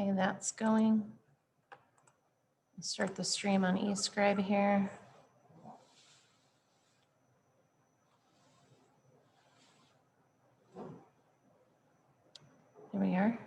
Okay, that's going. Start the stream on eScribe here. There we are.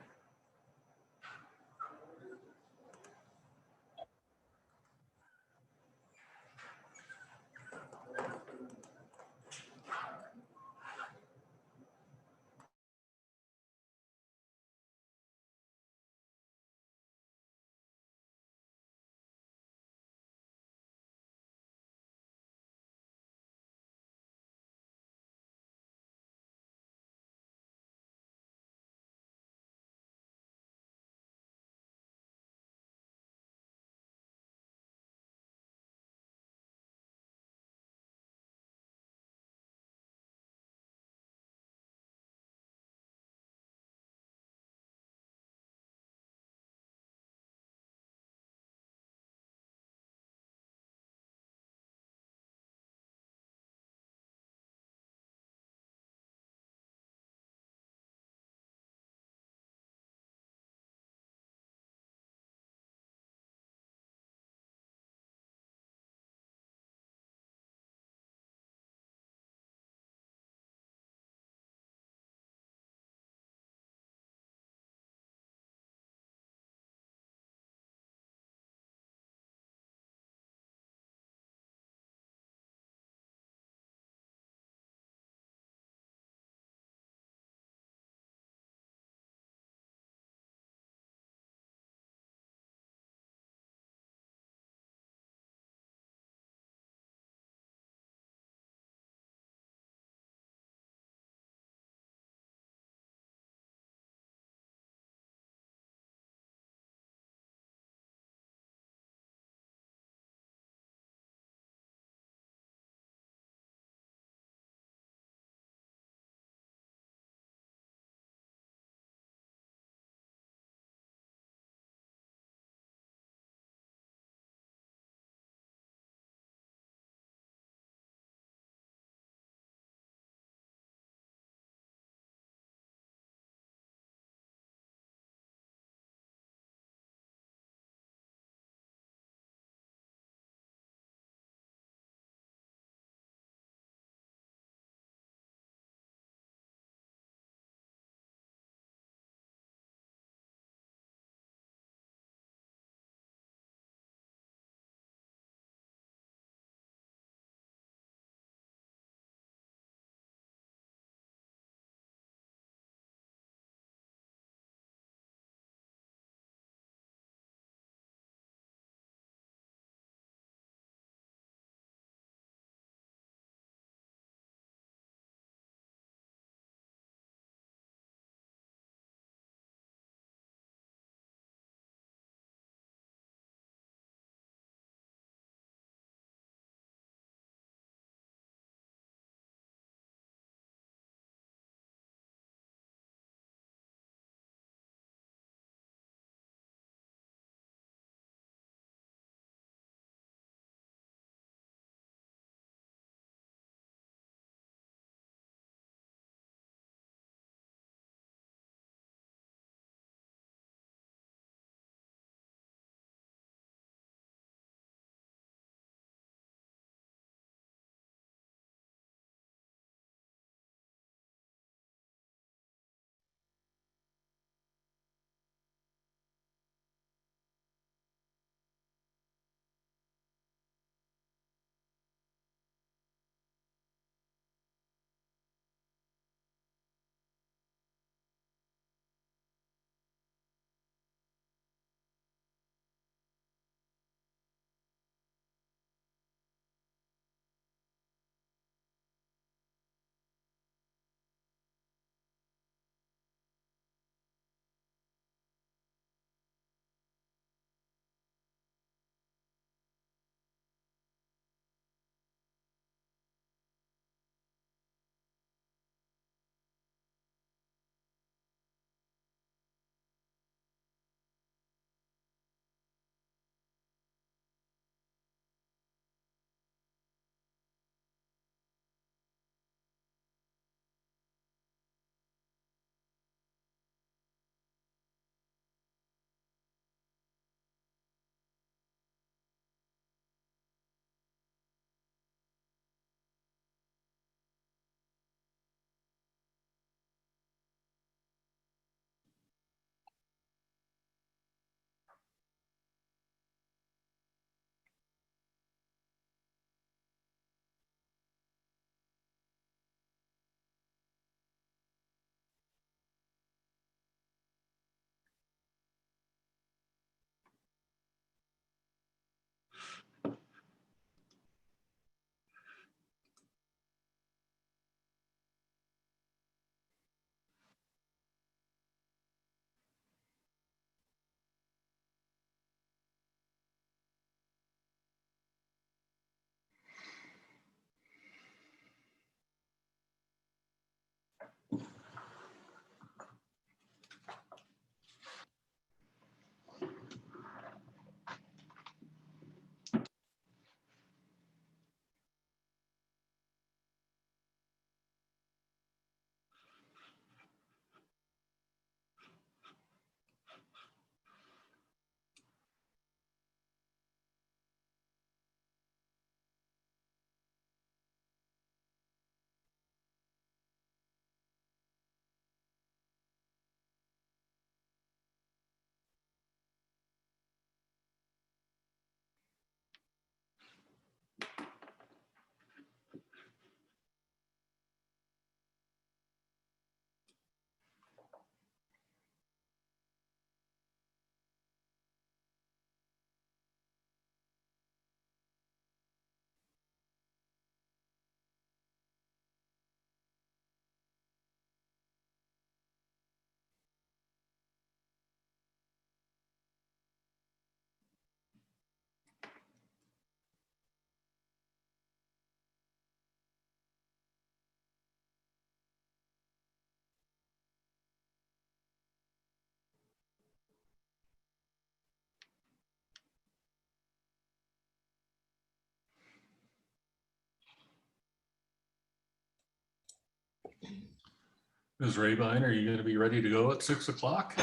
Ms. Rabine, are you going to be ready to go at 6 o'clock?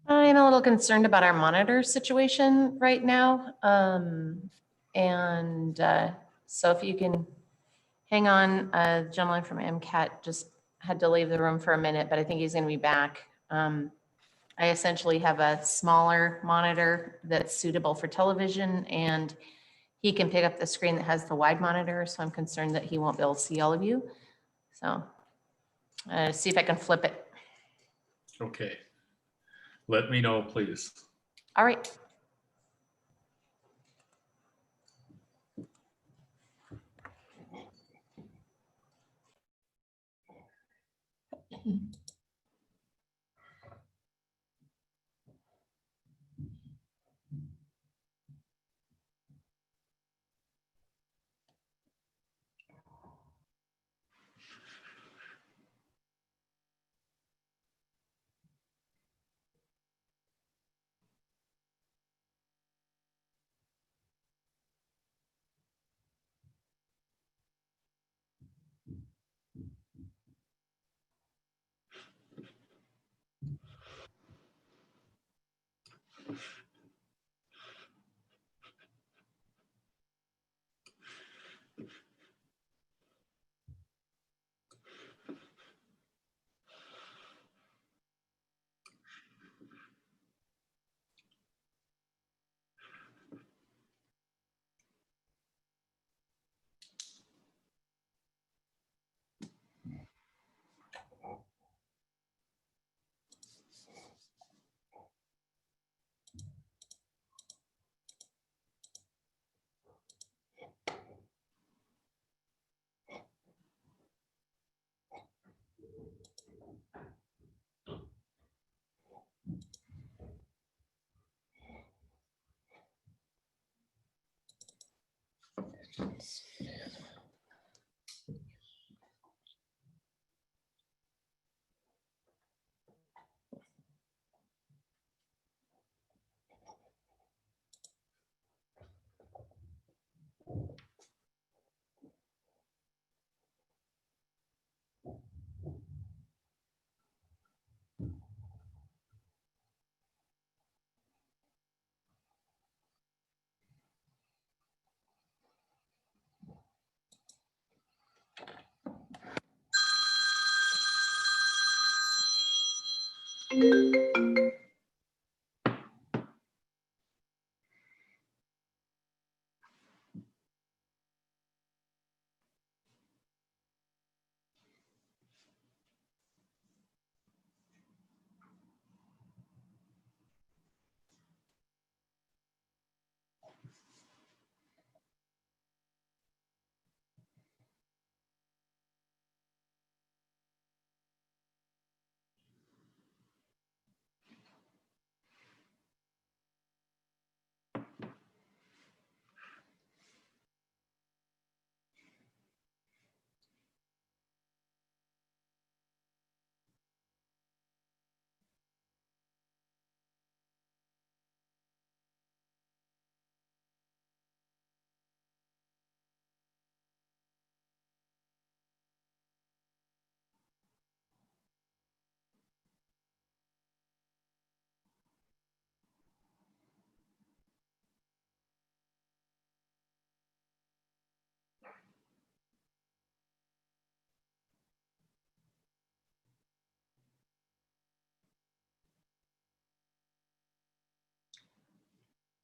I'm a little concerned about our monitor situation right now. So if you can hang on, a gentleman from MCAT just had to leave the room for a minute, but I think he's going to be back. I essentially have a smaller monitor that's suitable for television, and he can pick up the screen that has the wide monitor, so I'm concerned that he won't be able to see all of you. So see if I can flip it. Okay. Let me know, please. All right.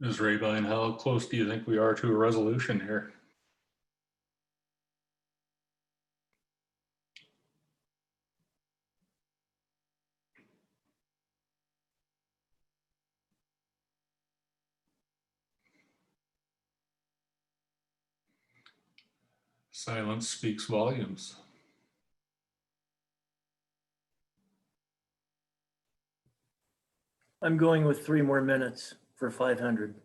Ms. Rabine, how close do you think we are to a resolution here? Silence speaks volumes. I'm going with 3 more minutes for 500.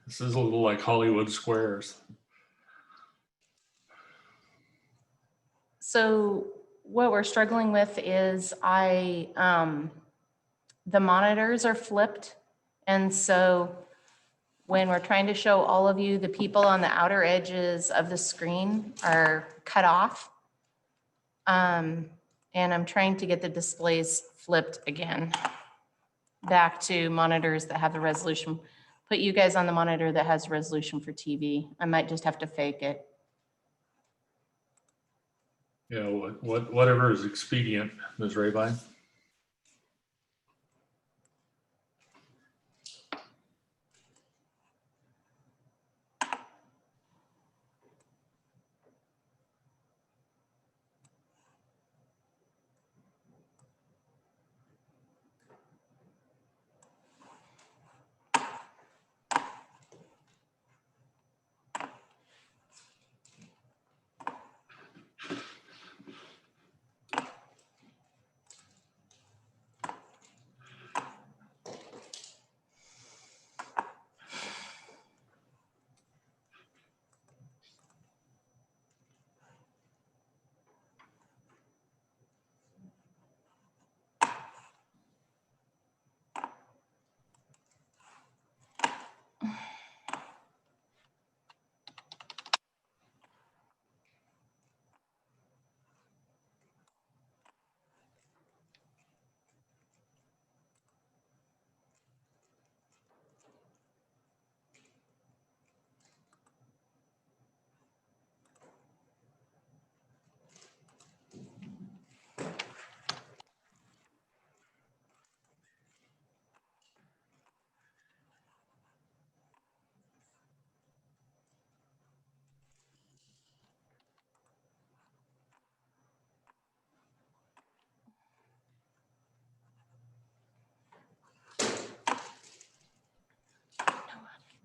This is a little like Hollywood Squares. So what we're struggling with is the monitors are flipped. And so when we're trying to show all of you, the people on the outer edges of the screen are cut off. And I'm trying to get the displays flipped again back to monitors that have the resolution. Put you guys on the monitor that has resolution for TV. I might just have to fake it. Yeah, whatever is expedient, Ms. Rabine.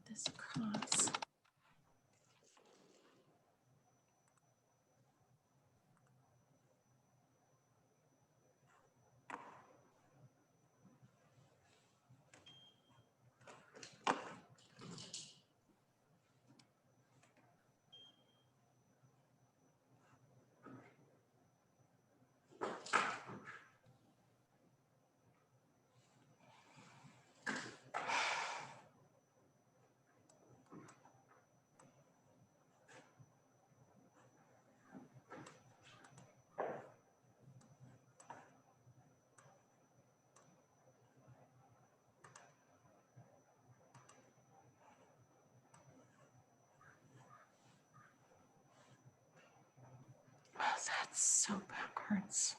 This across. Oh, that's so backwards.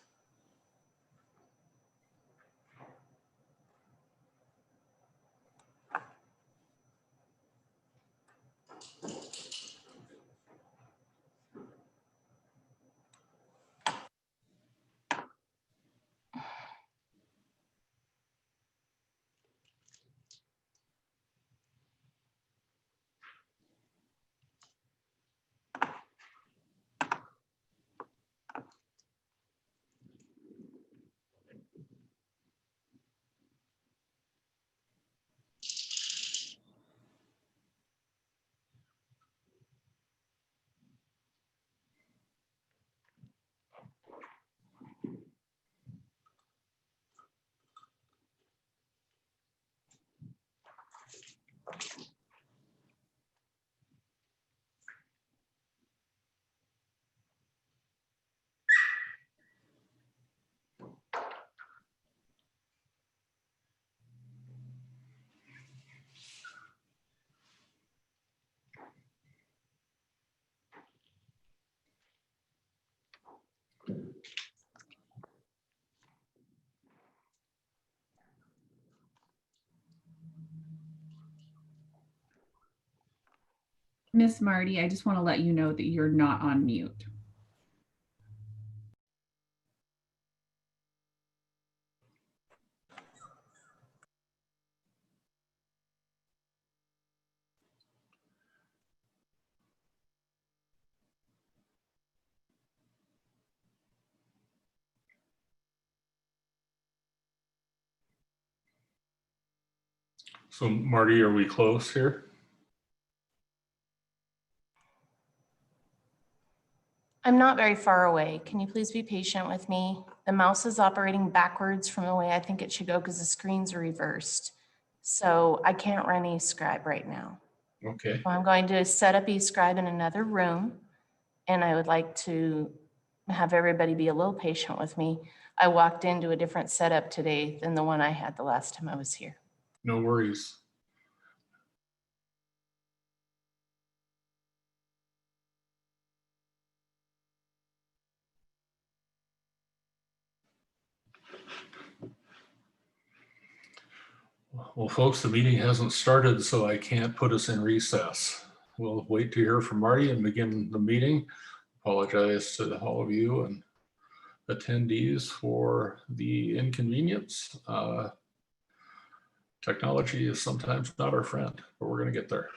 Miss Marty, I just want to let you know that you're not on mute. So Marty, are we close here? I'm not very far away. Can you please be patient with me? The mouse is operating backwards from the way I think it should go because the screens are reversed. So I can't run eScribe right now. Okay, I'm going to set up eScribe in another room, and I would like to have everybody be a little patient with me. I walked into a different setup today than the one I had the last time I was here. no worries. Well, folks, the meeting hasn't started, so I can't put us in recess. We'll wait to hear from Marty and begin the meeting. Apologize to all of you and attendees for the inconvenience. Technology is sometimes not our friend, but we're going to get there.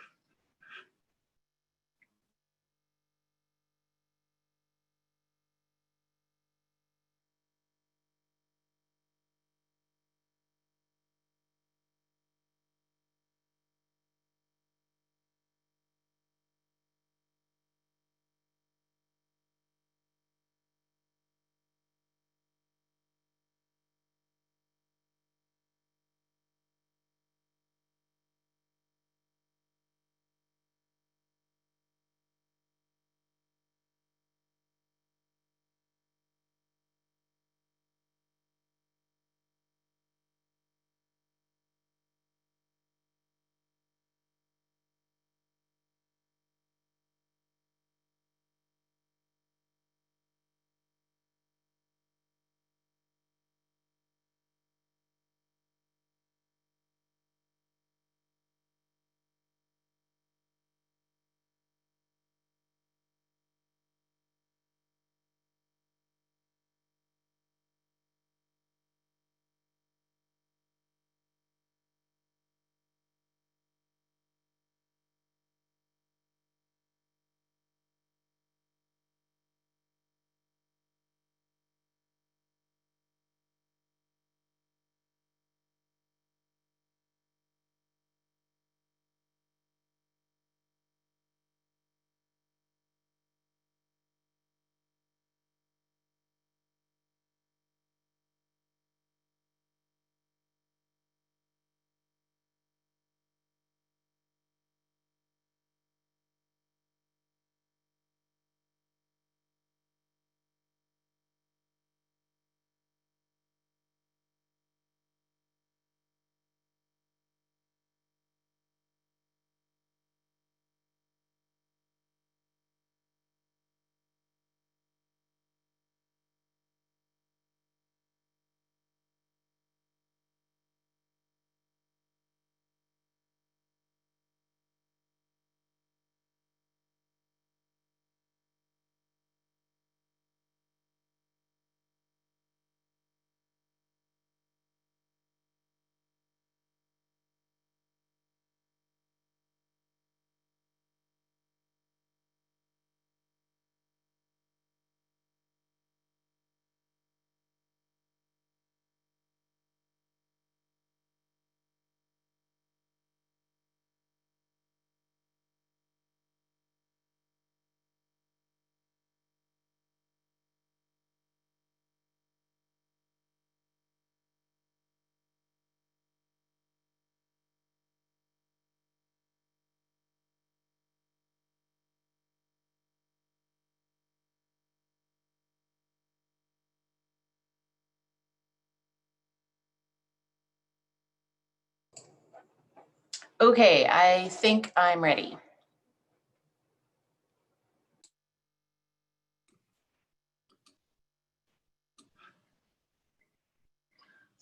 Okay, I think I'm ready.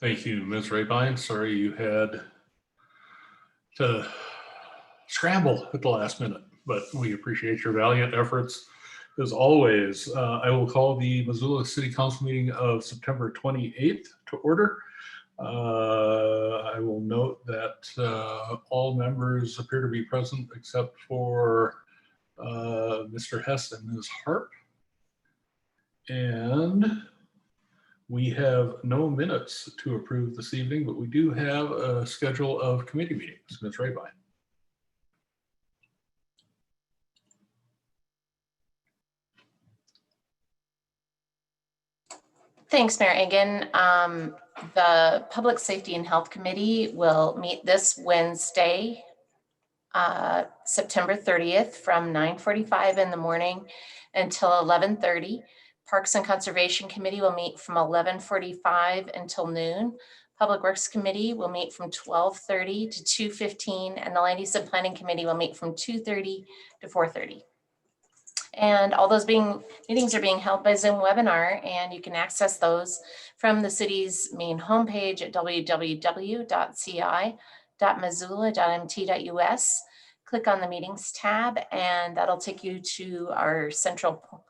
Thank you, Ms. Rabine. Sorry you had to scramble at the last minute, but we appreciate your valiant efforts. As always, I will call the Missoula City Council meeting of September 28th to order. I will note that all members appear to be present except for Mr. Hess and Ms. Harp. And we have no minutes to approve this evening, but we do have a schedule of committee meetings. Ms. Rabine. Thanks, Mayor Egan. The Public Safety and Health Committee will meet this Wednesday September 30th from 9:45 in the morning until 11:30. Parks and Conservation Committee will meet from 11:45 until noon. Public Works Committee will meet from 12:30 to 2:15, and the Land Use and Planning Committee will meet from 2:30 to 4:30. And all those meetings are being held by Zoom webinar, and you can access those from the city's main homepage at www.ci.missoula.mt.us. Click on the meetings tab, and that'll take you to our central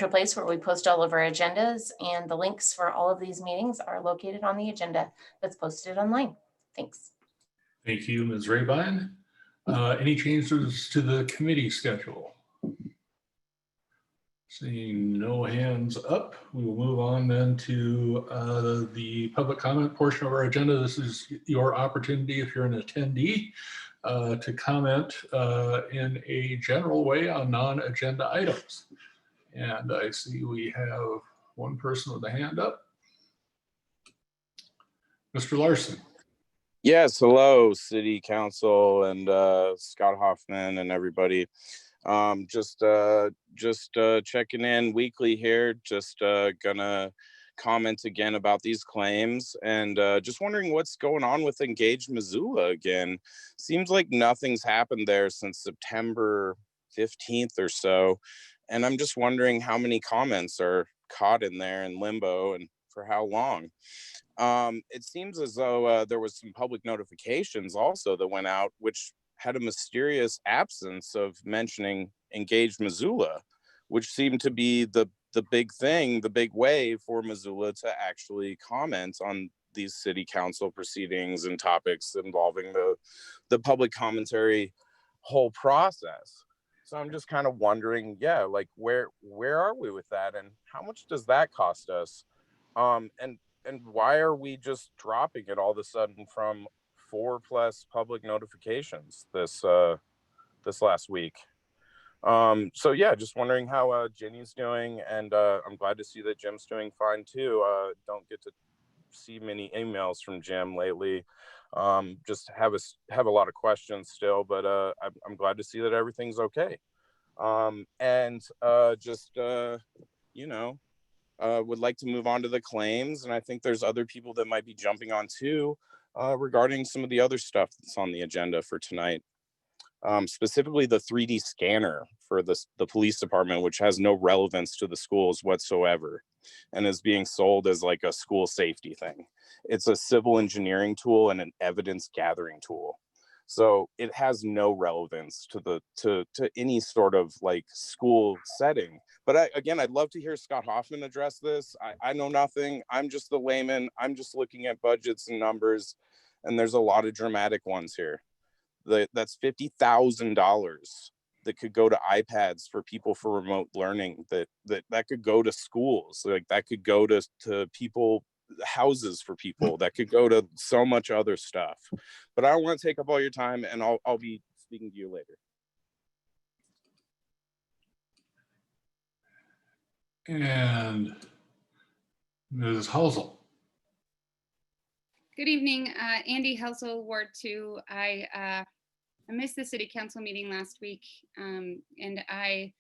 place where we post all of our agendas, and the links for all of these meetings are located on the agenda that's posted online. Thanks. Thank you, Ms. Rabine. Any changes to the committee schedule? Seeing no hands up, we will move on then to the public comment portion of our agenda. This is your opportunity, if you're an attendee, to comment in a general way on non-agenda items. And I see we have one person with a hand up. Mr. Larson. Yes, hello, City Council and Scott Hoffman and everybody. Just checking in weekly here, just gonna comment again about these claims, and just wondering what's going on with Engage Missoula again. Seems like nothing's happened there since September 15th or so, and I'm just wondering how many comments are caught in there in limbo and for how long. It seems as though there was some public notifications also that went out, which had a mysterious absence of mentioning Engage Missoula, which seemed to be the big thing, the big way for Missoula to actually comment on these city council proceedings and topics involving the public commentary whole process. So I'm just kind of wondering, yeah, like where are we with that, and how much does that cost us? And why are we just dropping it all of a sudden from 4+ public notifications this last week? So yeah, just wondering how Jenny's doing, and I'm glad to see that Jim's doing fine too. Don't get to see many emails from Jim lately. Just have a lot of questions still, but I'm glad to see that everything's okay. Would like to move on to the claims, and I think there's other people that might be jumping on too regarding some of the other stuff that's on the agenda for tonight. Specifically the 3D scanner for the police department, which has no relevance to the schools whatsoever and is being sold as like a school safety thing. It's a civil engineering tool and an evidence gathering tool. So it has no relevance to any sort of like school setting. But I'd love to hear Scott Hoffman address this. I know nothing. I'm just the layman. I'm just looking at budgets and numbers, and there's a lot of dramatic ones here. That's $50,000 that could go to iPads for people for remote learning, that could go to schools, like that could go to people, houses for people, that could go to so much other stuff. But I don't want to take up all your time, and I'll be speaking to you later. And Ms. Housel. Good evening, Andy Helsel, Ward 2. I missed the city council meeting last week, and I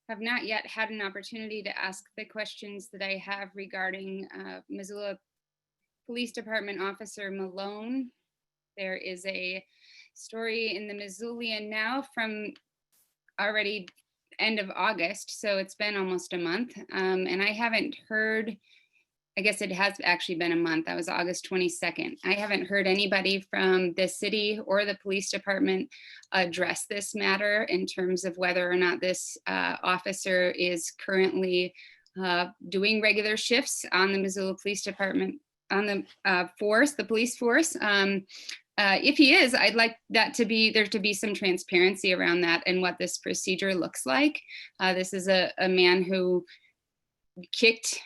have not yet had an opportunity to ask the questions that I have regarding Missoula Police Department Officer Malone. There is a story in the Missoulian now from already end of August, so it's been almost a month, and I haven't heard, I guess it has actually been a month. That was August 22nd. I haven't heard anybody from the city or the police department address this matter in terms of whether or not this officer is currently doing regular shifts on the Missoula Police Department, on the force, the police force. If he is, I'd like that to be, there to be some transparency around that and what this procedure looks like. This is a man who kicked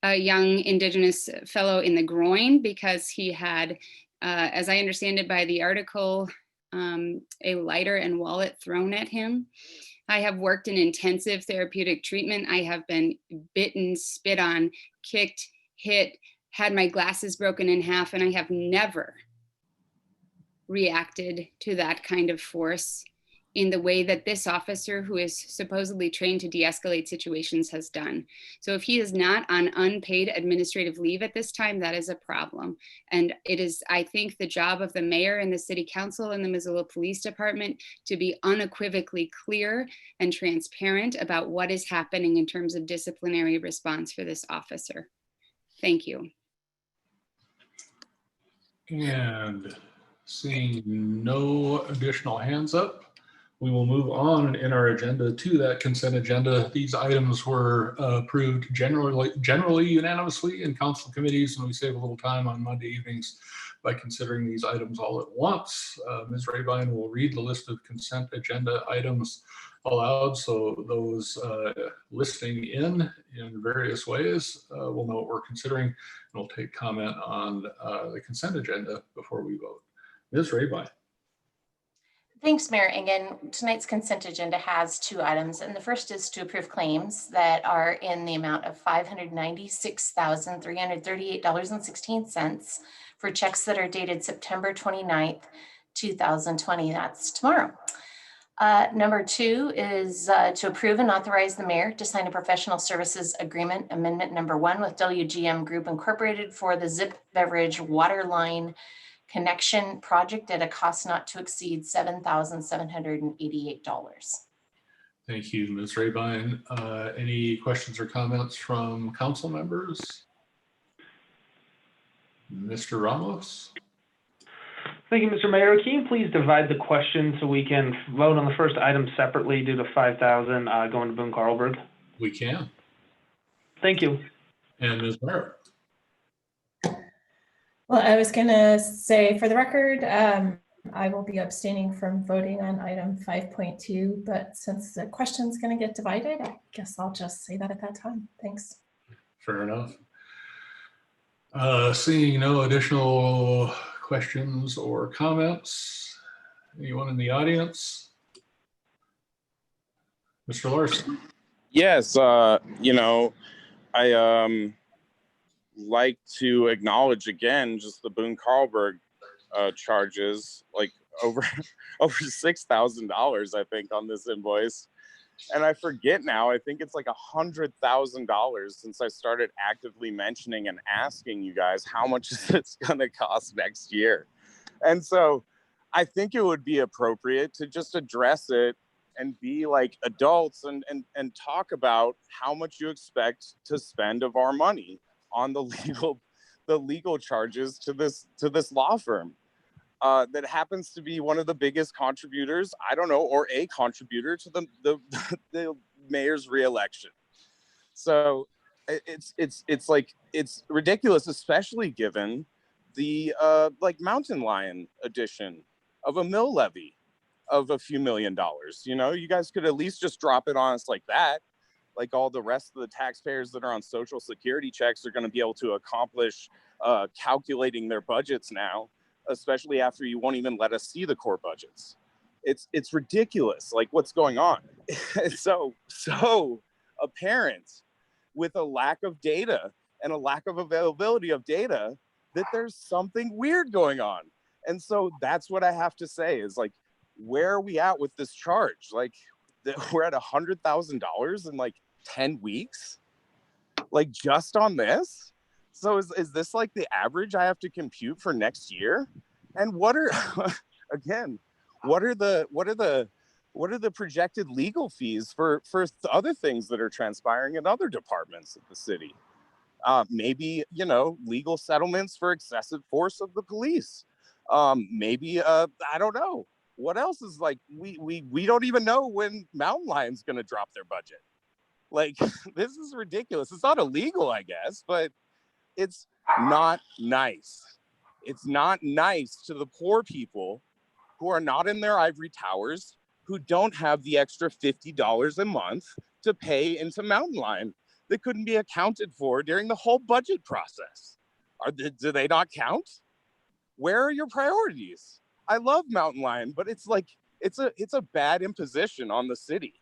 a young Indigenous fellow in the groin because he had, as I understand it by the article, a lighter and wallet thrown at him. I have worked in intensive therapeutic treatment. I have been bitten, spit on, kicked, hit, had my glasses broken in half, and I have never reacted to that kind of force in the way that this officer, who is supposedly trained to de-escalate situations, has done. So if he is not on unpaid administrative leave at this time, that is a problem. And it is, I think, the job of the mayor and the city council and the Missoula Police Department to be unequivocally clear and transparent about what is happening in terms of disciplinary response for this officer. Thank you. And seeing no additional hands up, we will move on in our agenda to that consent agenda. These items were approved generally unanimously in council committees, and we save a little time on Monday evenings by considering these items all at once. Ms. Rabine will read the list of consent agenda items aloud, so those listening in various ways will know what we're considering, and we'll take comment on the consent agenda before we vote. Ms. Rabine. Thanks, Mayor Engen. Tonight's consent agenda has two items, and the first is to approve claims that are in the amount of $596,338.16 for checks that are dated September 29th, 2020. That's tomorrow. Number two is to approve and authorize the mayor to sign a professional services agreement, amendment number 1 with WGM Group Incorporated for the Zip Beverage Water Line Connection project at a cost not to exceed $7,788. Thank you, Ms. Rabine. Any questions or comments from council members? Mr. Ramos? Thank you, Mr. Mayor. Can you please divide the question so we can vote on the first item separately due to 5,000 going to Boone Carlberg? We can. Thank you. And Ms. Merritt? Well, I was going to say, for the record, I will be abstaining from voting on item 5.2, but since the question's going to get divided, I guess I'll just say that at that time. Thanks. Fair enough. Seeing no additional questions or comments, anyone in the audience? Mr. Larson? Yes, I like to acknowledge again just the Boone Carlberg charges, like over $6,000 I think on this invoice, and I forget now, I think it's like $100,000 since I started actively mentioning and asking you guys how much is this gonna cost next year. And so I think it would be appropriate to just address it and be like adults and talk about how much you expect to spend of our money on the legal charges to this law firm that happens to be one of the biggest contributors, I don't know, or a contributor to the mayor's reelection. So it's ridiculous, especially given the like Mountain Lion edition of a mill levy of a few $1 million. You know, you guys could at least just drop it on us like that. Like all the rest of the taxpayers that are on Social Security checks are going to be able to accomplish calculating their budgets now, especially after you won't even let us see the core budgets. It's ridiculous, like what's going on. so apparent with a lack of data and a lack of availability of data that there's something weird going on. And so that's what I have to say is like, where are we at with this charge? Like we're at $100,000 in like 10 weeks, like just on this. So is this like the average I have to compute for next year? And what are again, what are the projected legal fees for other things that are transpiring in other departments of the city? Maybe, you know, legal settlements for excessive force of the police. Maybe I don't know. What else is like, we don't even know when Mountain Lion's going to drop their budget. Like, this is ridiculous. It's not illegal, I guess, but it's not nice. It's not nice to the poor people who are not in their ivory towers, who don't have the extra $50 a month to pay into Mountain Lion that couldn't be accounted for during the whole budget process. Do they not count? Where are your priorities? I love Mountain Lion, but it's like, it's a bad imposition on the city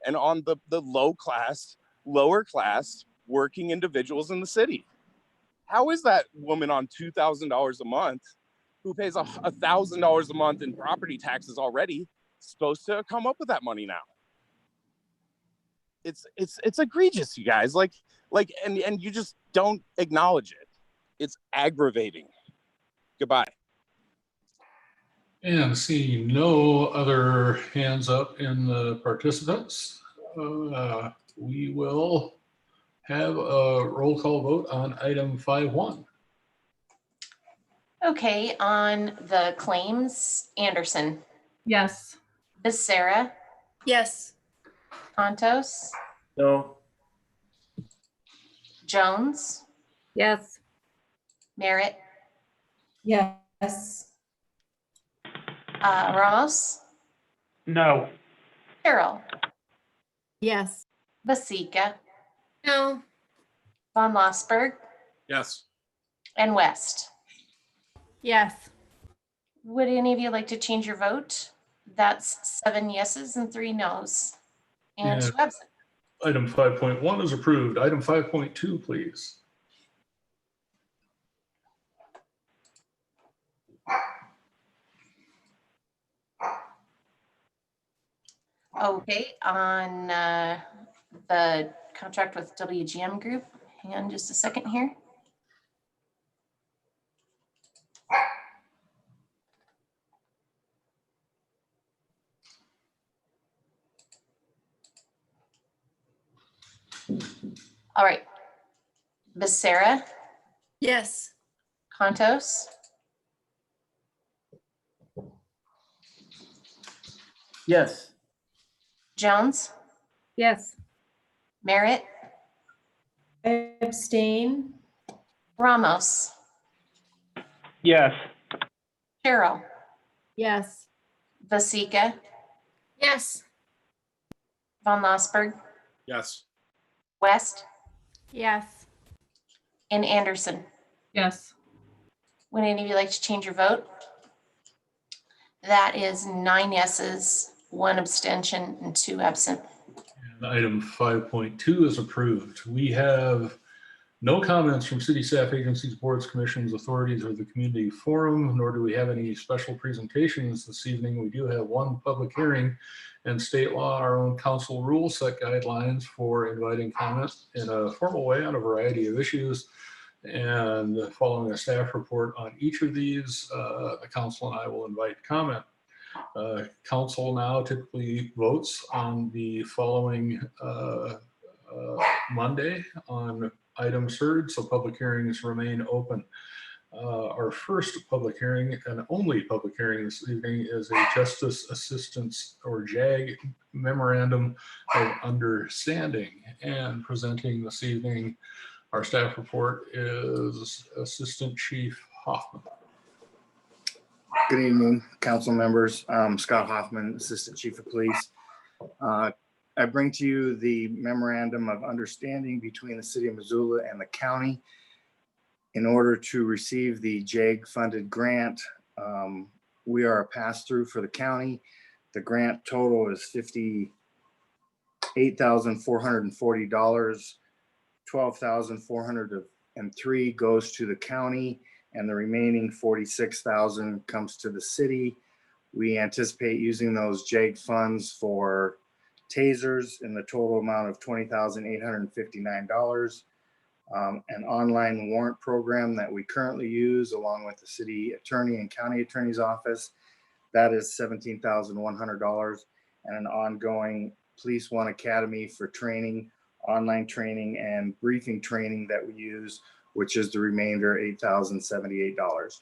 and on the lower class working individuals in the city. How is that woman on $2,000 a month who pays $1,000 a month in property taxes already supposed to come up with that money now? It's egregious, you guys. And you just don't acknowledge it. It's aggravating. Goodbye. And seeing no other hands up in the participants, we will have a roll call vote on item 5.1. Okay, on the claims, Anderson, Yes. Becerra, Yes. Contos, No. Jones, Yes. Merritt, Yes. Ramos, No. Carroll, Yes. Vasika, No. Von Lossberg, Yes. and West. Yes. Would any of you like to change your vote? That's 7 yeses and 3 nos. And Yeah. 2 absent. Item 5.1 is approved. Item 5.2, please. Okay, on the contract with WGM Group, hang on just a second here. All right. Becerra, Yes. Contos, Yes. Jones, Yes. Merritt, I abstain. Ramos, Yes. Carroll, Yes. Vasika, Yes. Von Lossberg, Yes. West, Yes. and Anderson. Yes. Would any of you like to change your vote? That is 9 yeses, 1 abstention, and 2 absent. And item 5.2 is approved. We have no comments from city staff, agencies, boards, commissions, authorities, or the community forum, nor do we have any special presentations this evening. We do have 1 public hearing, and state law, our own council rules set guidelines for inviting comments in a formal way on a variety of issues. And following a staff report on each of these, the council and I will invite comment. Council now typically votes on the following Monday on items heard, so public hearings remain open. Our first public hearing and only public hearing this evening is a Justice Assistance or JAG Memorandum of Understanding. And presenting this evening, our staff report is Assistant Chief Hoffman. Good evening, council members. Scott Hoffman, Assistant Chief of Police. I bring to you the memorandum of understanding between the city of Missoula and the county in order to receive the JAG funded grant. We are a pass-through for the county. The grant total is $58,440. $12,403 goes to the county, and the remaining $46,000 comes to the city. We anticipate using those JAG funds for tasers in the total amount of $20,859. An online warrant program that we currently use along with the city attorney and county attorney's office, that is $17,100, and an ongoing Police One Academy for training, online training and briefing training that we use, which is the remainder, $8,078.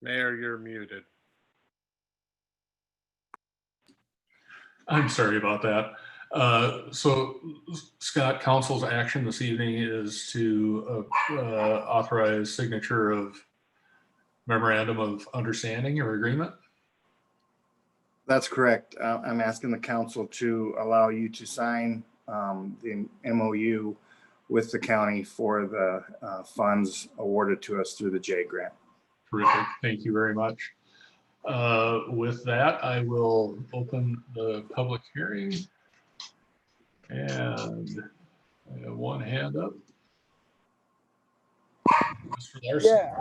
Mayor, you're muted. I'm sorry about that. So Scott, council's action this evening is to authorize signature of memorandum of understanding or agreement. That's correct. I'm asking the council to allow you to sign the MOU with the county for the funds awarded to us through the J grant. Terrific. Thank you very much. With that, I will open the public hearing. And I have one hand up. Mr. Larson. Yeah,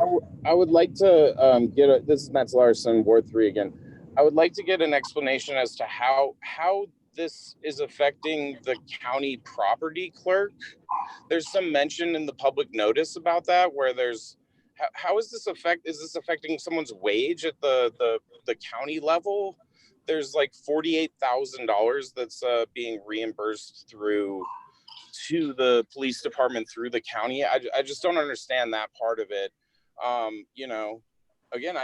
I would like to this is Matt Larson, Ward 3 again. I would like to get an explanation as to how this is affecting the county property clerk. There's some mention in the public notice about that, where there's how is this affecting someone's wage at the county level? There's like $48,000 that's being reimbursed to the police department through the county. I just don't understand that part of it. Again,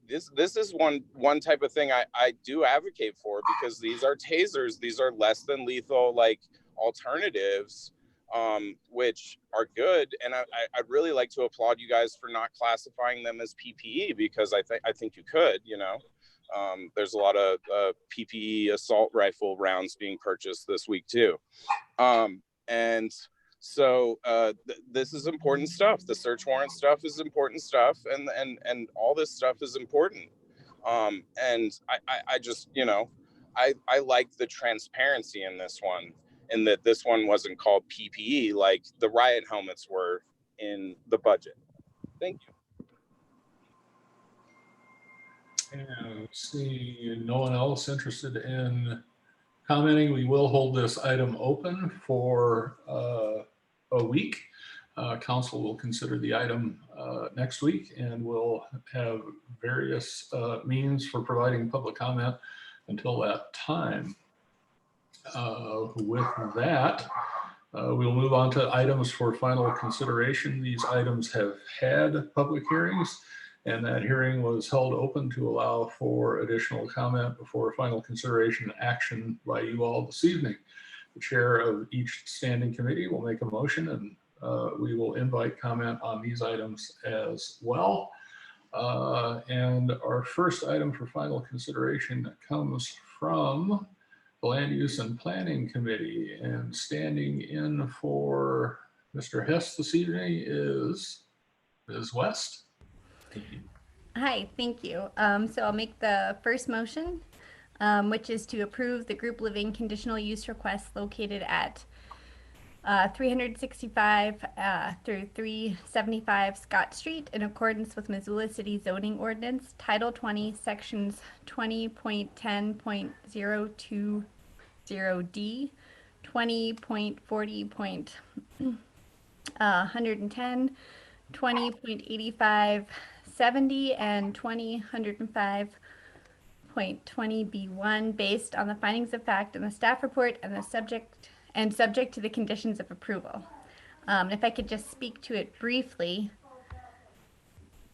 this is one type of thing I do advocate for, because these are tasers. These are less than lethal like alternatives, which are good. And I'd really like to applaud you guys for not classifying them as PPE, because I think you could, there's a lot of PPE assault rifle rounds being purchased this week too. And so this is important stuff. The search warrant stuff is important stuff, and all this stuff is important. And I just, I like the transparency in this one, in that this one wasn't called PPE like the riot helmets were in the budget. Thank you. And see no one else interested in commenting, we will hold this item open for a week. Council will consider the item next week, and we'll have various means for providing public comment until that time. With that, we'll move on to items for final consideration. These items have had public hearings, and that hearing was held open to allow for additional comment before final consideration and action by you all this evening. The chair of each standing committee will make a motion, and we will invite comment on these items as well. And our first item for final consideration comes from the Land Use and Planning Committee, and standing in for Mr. Hess this evening is Ms. West. Hi, thank you. So I'll make the first motion, which is to approve the group living conditional use request located at 365 through 375 Scott Street in accordance with Missoula City Zoning Ordinance, Title 20, Sections 20.10.020D, 20.40.110, 20.8570, and 20.105.20B1 based on the findings of fact in the staff report and subject to the conditions of approval. If I could just speak to it briefly.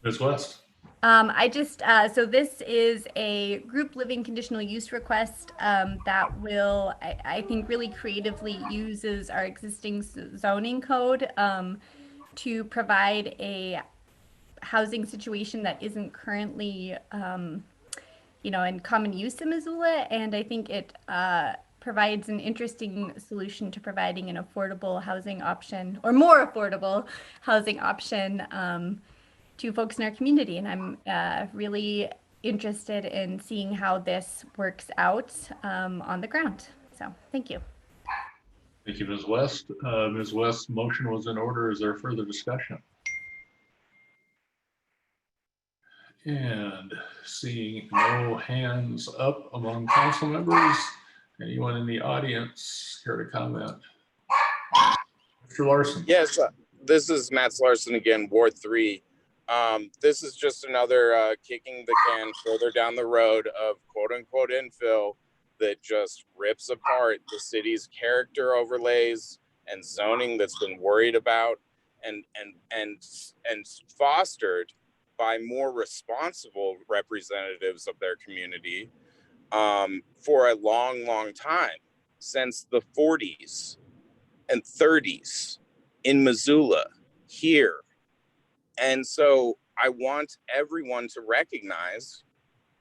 Ms. West. So this is a group living conditional use request that will, I think, really creatively uses our existing zoning code to provide a housing situation that isn't currently, in common use in Missoula. And I think it provides an interesting solution to providing an affordable housing option, or more affordable housing option to folks in our community. And I'm really interested in seeing how this works out on the ground. So thank you. Thank you, Ms. West. Ms. West's motion was in order. Is there further discussion? And seeing no hands up among council members, anyone in the audience care to comment? Mr. Larson. Yes, this is Matt Larson again, Ward 3. This is just another kicking the can further down the road of quote unquote infill that just rips apart the city's character overlays and zoning that's been worried about and fostered by more responsible representatives of their community for a long time, since the 40s and 30s in Missoula here. And so I want everyone to recognize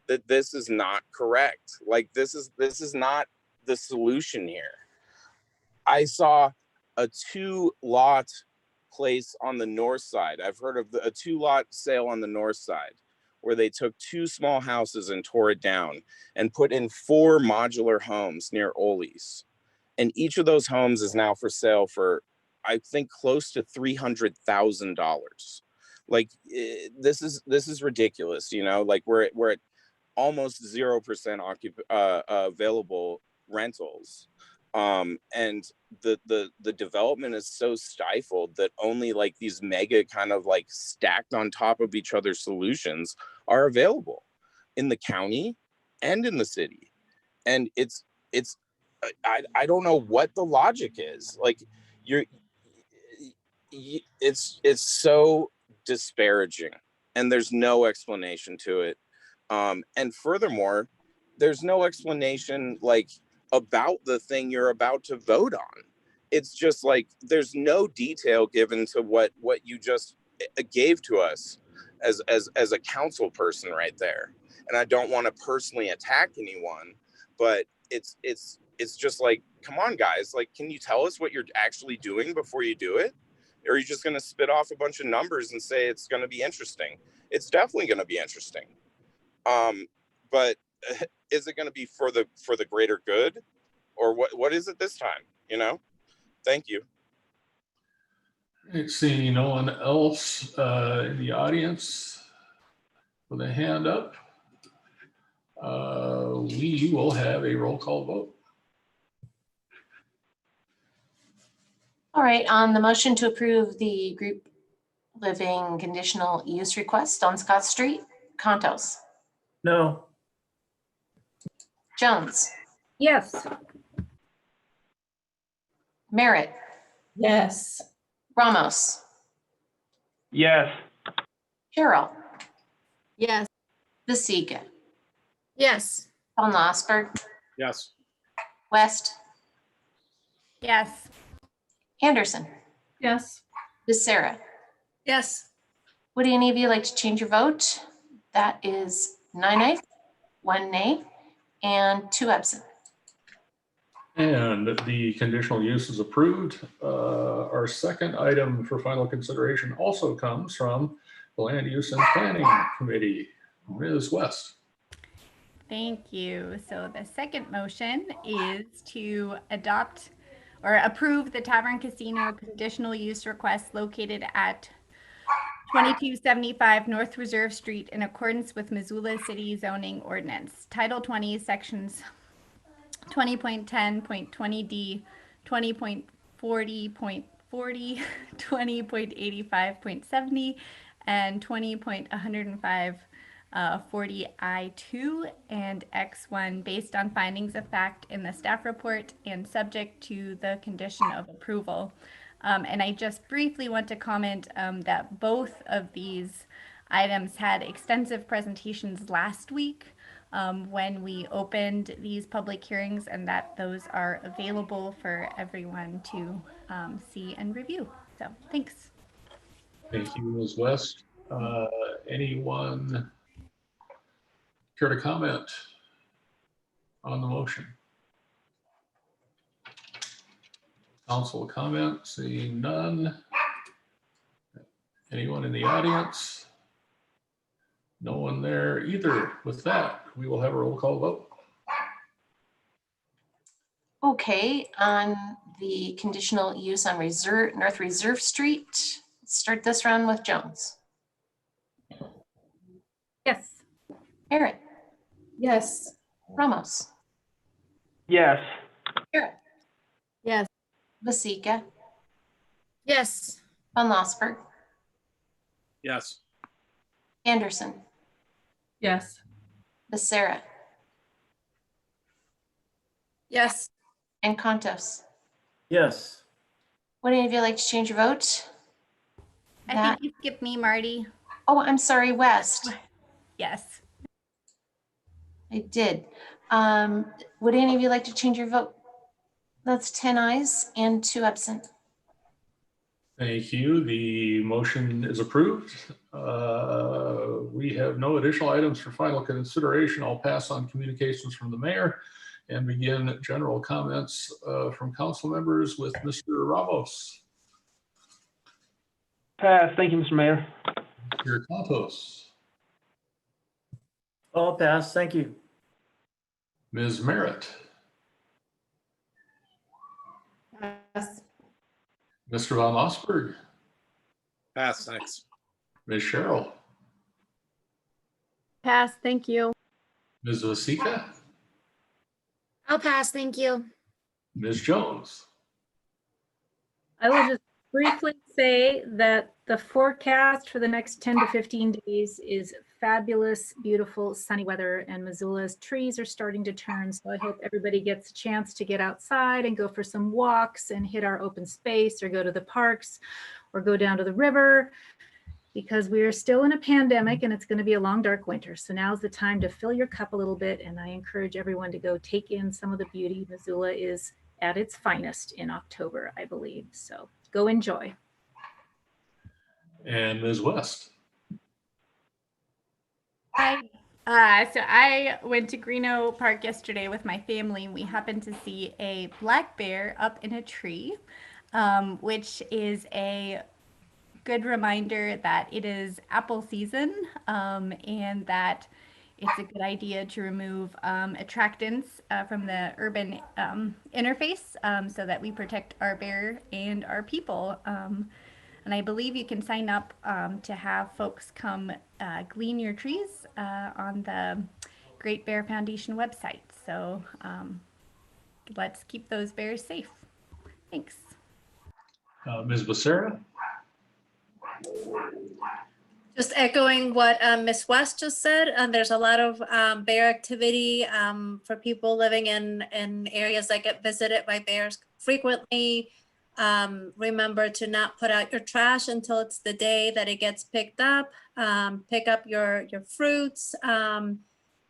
that this is not correct. Like this is not the solution here. I saw a 2-lot place on the north side. I've heard of a 2-lot sale on the north side where they took 2 small houses and tore it down and put in 4 modular homes near Ole's. And each of those homes is now for sale for, I think, close to $300,000. Like, this is ridiculous, you know, like we're at almost 0% available rentals. And the development is so stifled that only like these mega kind of like stacked on top of each other solutions are available in the county and in the city. And I don't know what the logic is. Like, it's so disparaging and there's no explanation to it. And furthermore, there's no explanation like about the thing you're about to vote on. It's just like there's no detail given to what you just gave to us as a council person right there. And I don't want to personally attack anyone, but it's just like, come on guys, like, can you tell us what you're actually doing before you do it? Or are you just going to spit off a bunch of numbers and say it's going to be interesting? It's definitely going to be interesting. But is it going to be for the greater good, or what is it this time? You know? Thank you. Seeing no one else in the audience with a hand up, we will have a roll call vote. All right, on the motion to approve the group living conditional use request on Scott Street, Contos, No. Jones, Yes. Merritt, Yes. Ramos, Yes. Carroll, Yes. Vasika, Yes. Von Osberg, Yes. West, Yes. Henderson, Yes. Becerra. Yes. Would any of you like to change your vote? That is 9 ayes, 1 nay, and 2 absent. And the conditional use is approved. Our second item for final consideration also comes from the Land Use and Planning Committee. Ms. West. Thank you. So the second motion is to adopt or approve the Tavern Casino conditional use request located at 2275 North Reserve Street in accordance with Missoula City Zoning Ordinance, Title 20, Sections 20.10.20D, 20.40.40, 20.85.70, and 20.105 40I2 and X1 based on findings of fact in the staff report and subject to the condition of approval. And I just briefly want to comment that both of these items had extensive presentations last week when we opened these public hearings, and that those are available for everyone to see and review. So thanks. Thank you, Ms. West. Anyone care to comment on the motion? Council comment, seeing none. Anyone in the audience? No one there either. With that, we will have a roll call vote. Okay, on the conditional use on North Reserve Street, let's start this round with Jones. Yes. Merritt, Yes. Ramos, Yes. Carroll, Yes. Vasika, Yes. Von Osberg, Yes. Anderson, Yes. Becerra, Yes. and Contos. Yes. Would any of you like to change your vote? I think you skipped me, Marty. Oh, I'm sorry, West. Yes. I did. Would any of you like to change your vote? That's 10 ayes and 2 absent. Thank you. The motion is approved. We have no additional items for final consideration. I'll pass on communications from the mayor and begin general comments from council members with Mr. Ramos. Pass. Thank you, Mr. Mayor. Mr. Contos, All pass. Thank you. Ms. Merritt, Pass. Mr. Von Mossberg, Pass, thanks. Ms. Cheryl, Pass, thank you. Ms. Vasika, I'll pass, thank you. Ms. Jones. I will just briefly say that the forecast for the next 10 to 15 days is fabulous, beautiful, sunny weather, and Missoula's trees are starting to turn. So I hope everybody gets a chance to get outside and go for some walks and hit our open space or go to the parks or go down to the river, because we are still in a pandemic and it's going to be a long, dark winter. So now's the time to fill your cup a little bit. And I encourage everyone to go take in some of the beauty. Missoula is at its finest in October, I believe. So go enjoy. And Ms. West. So I went to Greeno Park yesterday with my family, and we happened to see a black bear up in a tree, which is a good reminder that it is apple season, and that it's a good idea to remove attractants from the urban interface, so that we protect our bear and our people. And I believe you can sign up to have folks come glean your trees on the Great Bear Foundation website. So let's keep those bears safe. Thanks. Ms. Becerra. Just echoing what Ms. West just said, there's a lot of bear activity for people living in areas that get visited by bears frequently. Remember to not put out your trash until it's the day that it gets picked up. Pick up your fruits.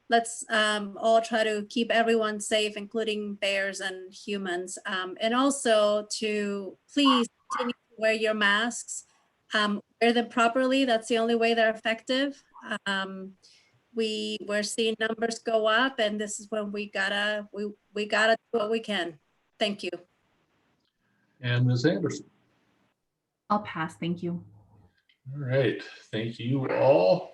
Let's all try to keep everyone safe, including bears and humans. And also to please continue to wear your masks. Wear them properly. That's the only way they're effective. We're seeing numbers go up, and this is when we gotta do what we can. Thank you. And Ms. Anderson. I'll pass, thank you. All right, thank you all.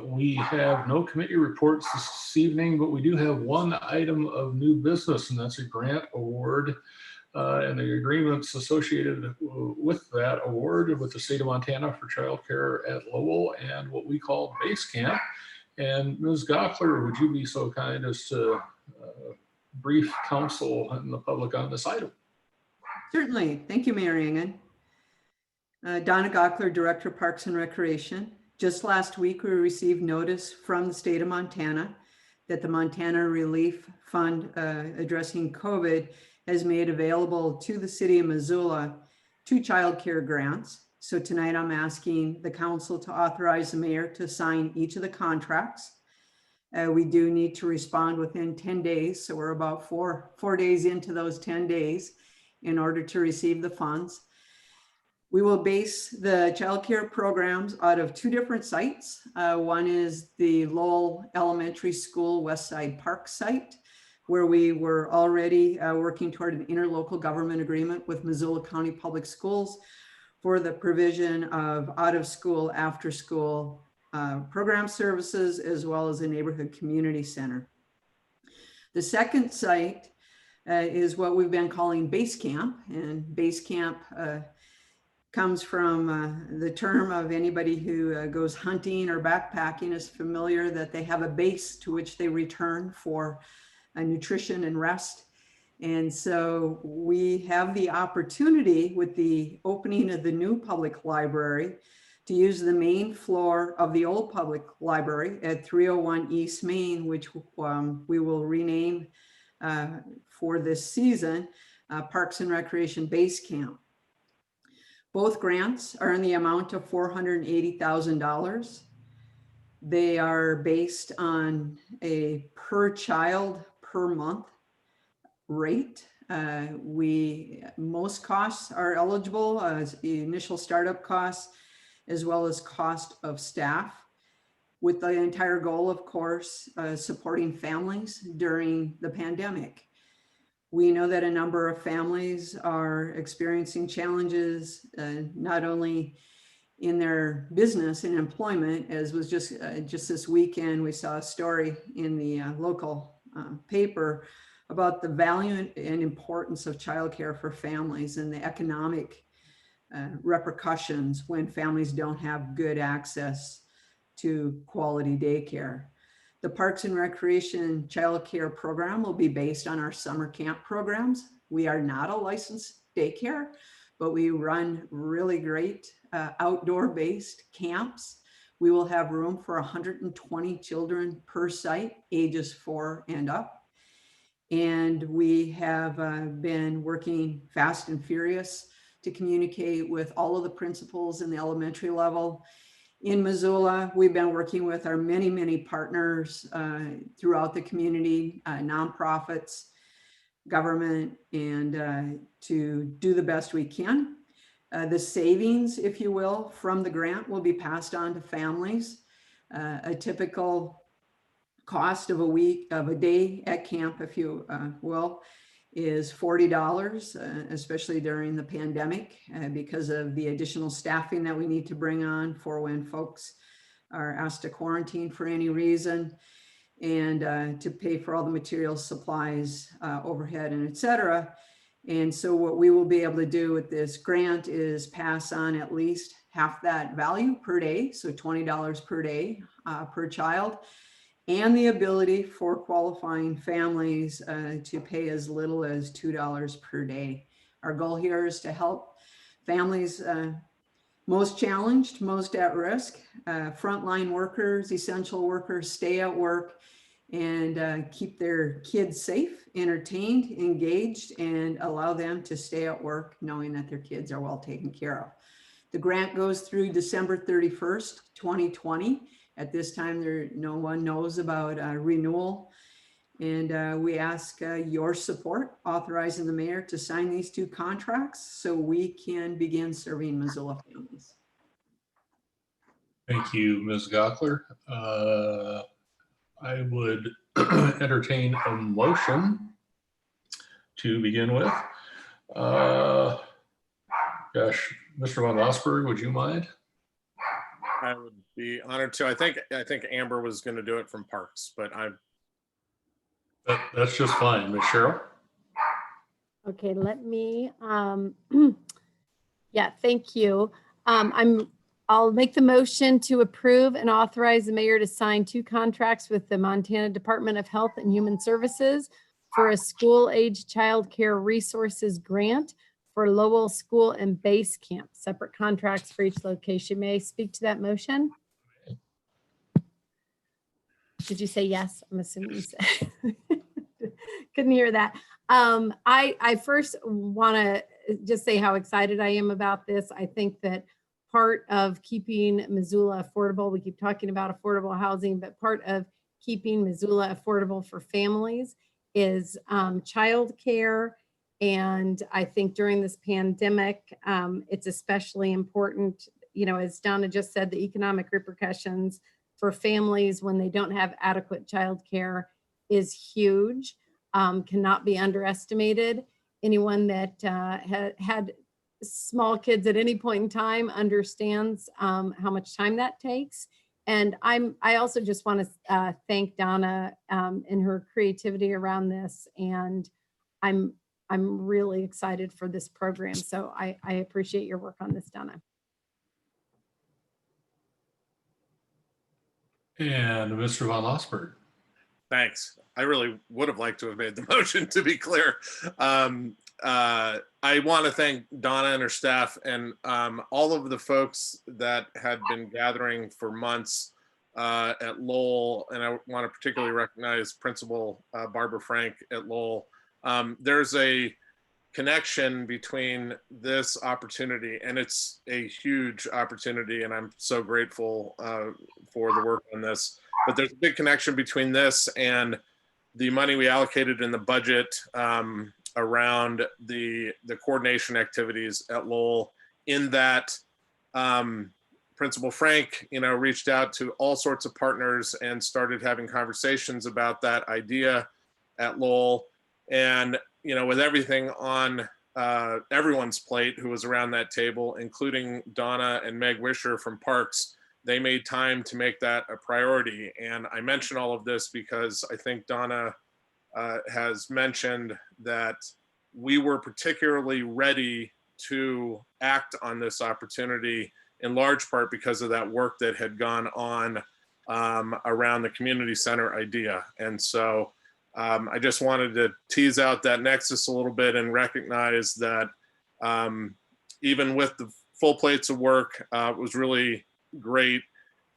We have no committee reports this evening, but we do have one item of new business, and that's a grant award and the agreements associated with that award with the state of Montana for childcare at Lowell and what we call Base Camp. And Ms. Gockler, would you be so kind as to brief council and the public on this item? Certainly. Thank you, Mayor Engen. Donna Gockler, Director of Parks and Recreation. Just last week, we received notice from the state of Montana that the Montana Relief Fund addressing COVID has made available to the city of Missoula 2 childcare grants. So tonight I'm asking the council to authorize the mayor to sign each of the contracts. We do need to respond within 10 days. So we're about four days into those 10 days in order to receive the funds. We will base the childcare programs out of 2 different sites. One is the Lowell Elementary School West Side Park site, where we were already working toward an interlocal government agreement with Missoula County Public Schools for the provision of out-of-school, after-school program services, as well as a neighborhood community center. The second site is what we've been calling Base Camp, and Base Camp comes from the term of anybody who goes hunting or backpacking is familiar that they have a base to which they return for nutrition and rest. And so we have the opportunity with the opening of the new public library to use the main floor of the old public library at 301 East Main, which we will rename for this season, Parks and Recreation Base Camp. Both grants are in the amount of $480,000. They are based on a per child per month rate. Most costs are eligible as initial startup costs, as well as cost of staff. with the entire goal, of course, supporting families during the pandemic. We know that a number of families are experiencing challenges, not only in their business and employment, as was just this weekend, we saw a story in the local paper about the value and importance of childcare for families and the economic repercussions when families don't have good access to quality daycare. The Parks and Recreation Child Care Program will be based on our summer camp programs. We are not a licensed daycare, but we run really great outdoor-based camps. We will have room for 120 children per site, ages 4 and up. And we have been working fast and furious to communicate with all of the principals in the elementary level. In Missoula, we've been working with our many, many partners throughout the community, nonprofits, government, and to do the best we can. The savings, if you will, from the grant will be passed on to families. A typical cost of a day at camp, if you will, is $40, especially during the pandemic, because of the additional staffing that we need to bring on for when folks are asked to quarantine for any reason, and to pay for all the materials, supplies, overhead, and et cetera. And so what we will be able to do with this grant is pass on at least half that value per day, so $20 per day per child, and the ability for qualifying families to pay as little as $2 per day. Our goal here is to help families most challenged, most at risk, frontline workers, essential workers stay at work and keep their kids safe, entertained, engaged, and allow them to stay at work knowing that their kids are well taken care of. The grant goes through December 31st, 2020. At this time, no one knows about renewal. And we ask your support, authorizing the mayor to sign these 2 contracts so we can begin serving Missoula families. Thank you, Ms. Gockler. I would entertain a motion to begin with. Gosh, Mr. Von Osberg, would you mind? I would be honored to. I think Amber was going to do it from Parks, but That's just fine. Ms. Cheryl? Okay, let me, yeah, thank you. I'll make the motion to approve and authorize the mayor to sign 2 contracts with the Montana Department of Health and Human Services for a school-age child care resources grant for Lowell School and Base Camp, separate contracts for each location. May I speak to that motion? Did you say yes? I'm assuming you said. Couldn't hear that. I first want to just say how excited I am about this. I think that part of keeping Missoula affordable, we keep talking about affordable housing, but part of keeping Missoula affordable for families is childcare. And I think during this pandemic, it's especially important, you know, as Donna just said, the economic repercussions for families when they don't have adequate childcare is huge, cannot be underestimated. Anyone that had small kids at any point in time understands how much time that takes. And I also just want to thank Donna and her creativity around this. And I'm really excited for this program. So I appreciate your work on this, Donna. And Mr. Von Osberg. thanks. I really would have liked to have made the motion, to be clear. I want to thank Donna and her staff and all of the folks that had been gathering for months at Lowell. And I want to particularly recognize Principal Barbara Frank at Lowell. There's a connection between this opportunity, and it's a huge opportunity, and I'm so grateful for the work on this. But there's a big connection between this and the money we allocated in the budget around the coordination activities at Lowell, in that Principal Frank, reached out to all sorts of partners and started having conversations about that idea at Lowell. And, with everything on everyone's plate who was around that table, including Donna and Meg Wisher from Parks, they made time to make that a priority. And I mention all of this because I think Donna has mentioned that we were particularly ready to act on this opportunity in large part because of that work that had gone on around the community center idea. And so I just wanted to tease out that nexus a little bit and recognize that even with the full plates of work, it was really great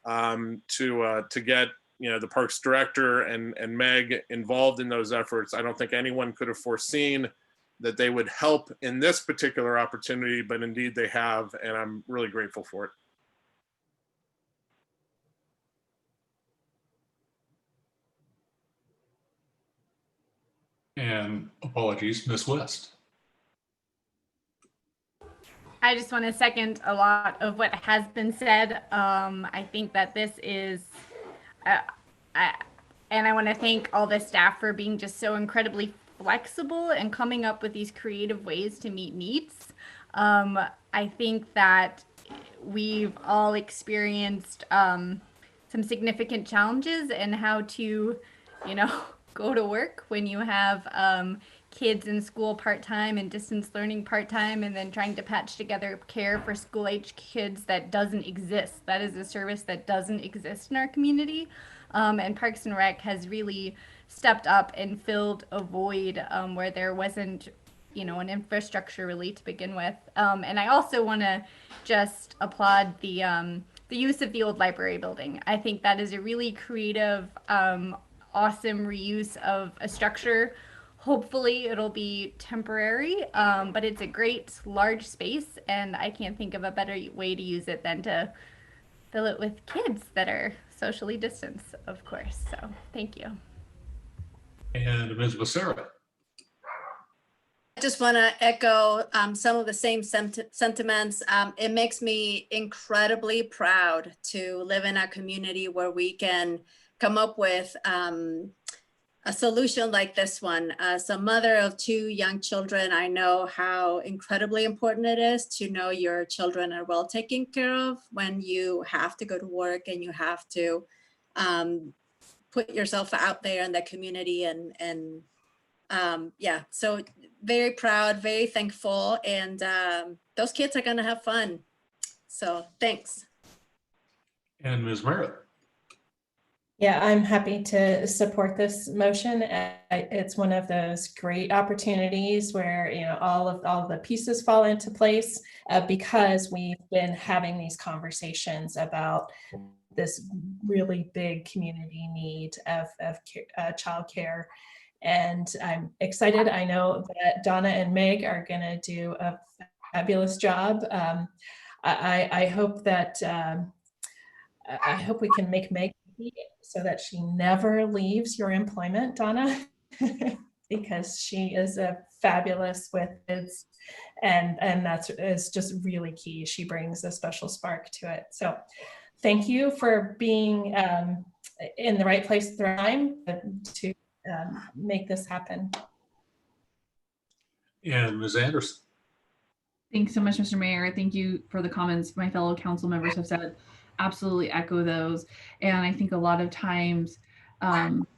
to get the Parks Director and Meg involved in those efforts. I don't think anyone could have foreseen that they would help in this particular opportunity, but indeed they have, and I'm really grateful for it. And apologies, Ms. West. I just want to second a lot of what has been said. I think that this is, and I want to thank all the staff for being just so incredibly flexible and coming up with these creative ways to meet needs. I think that we've all experienced some significant challenges in how to, go to work when you have kids in school part-time and distance learning part-time, and then trying to patch together care for school-age kids that doesn't exist. That is a service that doesn't exist in our community. And Parks and Rec has really stepped up and filled a void where there wasn't, an infrastructure really to begin with. And I also want to just applaud the use of the old library building. I think that is a really creative, awesome reuse of a structure. Hopefully it'll be temporary, but it's a great large space, and I can't think of a better way to use it than to fill it with kids that are socially distanced, of course. So thank you. And Ms. Becerra. I just want to echo some of the same sentiments. It makes me incredibly proud to live in a community where we can come up with a solution like this one. As a mother of 2 young children, I know how incredibly important it is to know your children are well taken care of when you have to go to work and you have to put yourself out there in the community. And yeah, so very proud, very thankful, and those kids are gonna have fun. So thanks. And Ms. Merritt. Yeah, I'm happy to support this motion. It's one of those great opportunities where, all of the pieces fall into place because we've been having these conversations about this really big community need of childcare. And I'm excited. I know that Donna and Meg are going to do a fabulous job. I hope that I hope we can make Meg so that she never leaves your employment, Donna, because she is a fabulous with kids, and that is just really key. She brings a special spark to it. So thank you for being in the right place at the right time to make this happen. And Ms. Anderson. Thanks so much, Mr. Mayor. Thank you for the comments my fellow council members have said. Absolutely echo those. And I think a lot of times,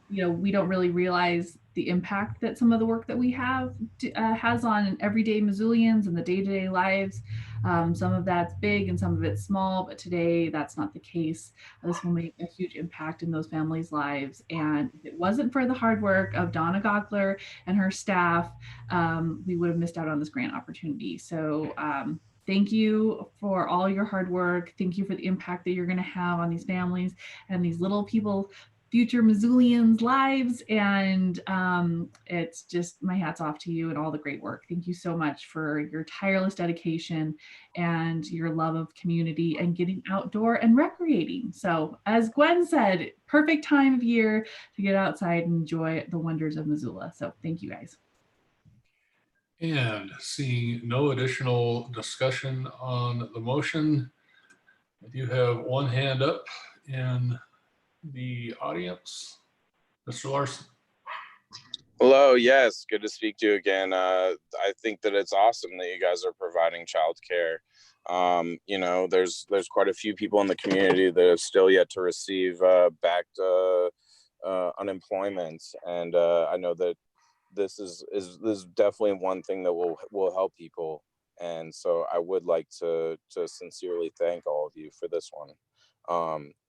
we don't really realize the impact that some of the work that we have has on everyday Missoulians and the day-to-day lives. Some of that's big and some of it's small, but today that's not the case. This will make a huge impact in those families' lives. And if it wasn't for the hard work of Donna Gockler and her staff, we would have missed out on this grant opportunity. So thank you for all your hard work. Thank you for the impact that you're going to have on these families and these little people, future Missoulians' lives. And it's just my hat's off to you and all the great work. Thank you so much for your tireless dedication and your love of community and getting outdoor and recreating. So as Gwen said, perfect time of year to get outside and enjoy the wonders of Missoula. So thank you guys. And seeing no additional discussion on the motion, I do have one hand up in the audience. Mr. Larson. Hello, yes, good to speak to you again. I think that it's awesome that you guys are providing childcare. You know, there's quite a few people in the community that have still yet to receive backed unemployment, and I know that this is definitely one thing that will help people. And so I would like to sincerely thank all of you for this one.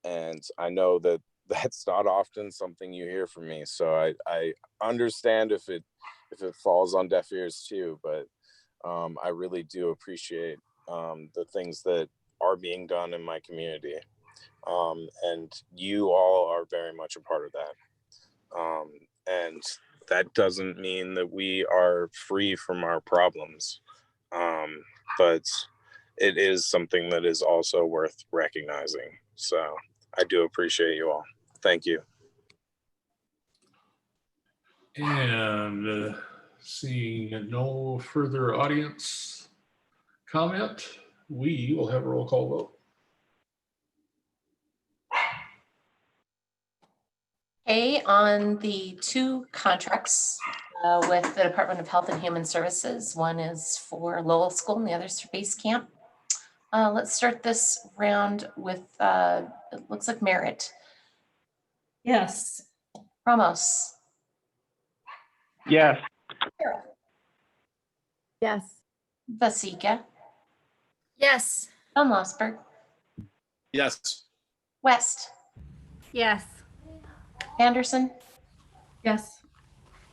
And I know that that's not often something you hear from me, so I understand if it falls on deaf ears too, but I really do appreciate the things that are being done in my community, and you all are very much a part of that. And that doesn't mean that we are free from our problems, but it is something that is also worth recognizing. So I do appreciate you all. Thank you. And seeing no further audience comment, we will have a roll call vote. Okay, on the 2 contracts with the Department of Health and Human Services, one is for Lowell School and the other is for Base Camp. Let's start this round with, it looks like Merritt. Yes. Ramos. Yes. Carroll. Yes. Vasika. Yes. Von Lossberg. Yes. West. Yes. Anderson. Yes.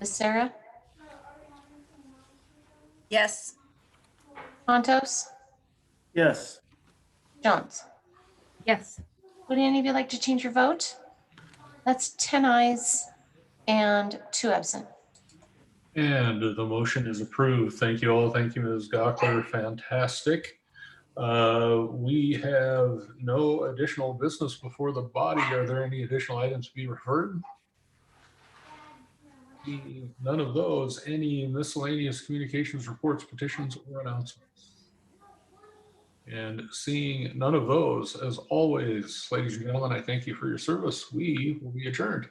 Becerra. Yes. Montos. Yes. Jones. Yes. Would any of you like to change your vote? That's 10 ayes and 2 absent. And the motion is approved. Thank you all. Thank you, Ms. Gockler. Fantastic. We have no additional business before the body. Are there any additional items to be referred? None of those. Any miscellaneous communications, reports, petitions, or announcements? And seeing none of those, as always, ladies and gentlemen, I thank you for your service. We will be adjourned.